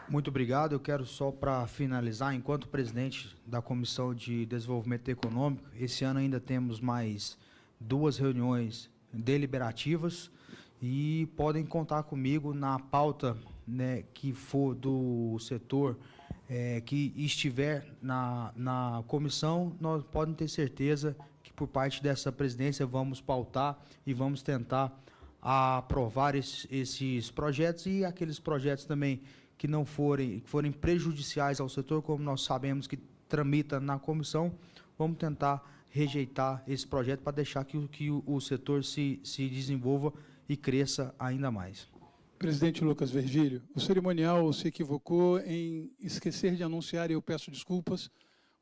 Muito obrigado. Eu quero só, para finalizar, enquanto presidente da Comissão de Desenvolvimento Econômico, esse ano ainda temos mais 2 reuniões deliberativas e podem contar comigo na pauta, né, que for do setor que estiver na comissão. Nós podem ter certeza que, por parte dessa presidência, vamos pautar e vamos tentar aprovar esses projetos e aqueles projetos também que não forem prejudiciais ao setor, como nós sabemos que tramita na comissão, vamos tentar rejeitar esse projeto para deixar que o setor se desenvolva e cresça ainda mais. Presidente Lucas Virgílio, o cerimonial se equivocou em esquecer de anunciar, e eu peço desculpas,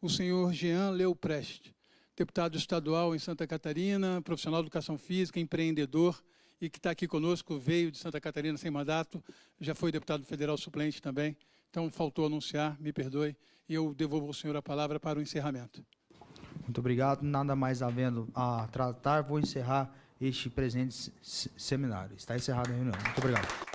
o senhor Jean Leuprest, deputado estadual em Santa Catarina, profissional de educação física, empreendedor, e que está aqui conosco, veio de Santa Catarina sem mandato, já foi deputado federal suplente também, então faltou anunciar, me perdoe, e eu devolvo ao senhor a palavra para o encerramento. Muito obrigado. Nada mais havendo a tratar, vou encerrar este presente seminário. Está encerrada a reunião. Muito obrigado.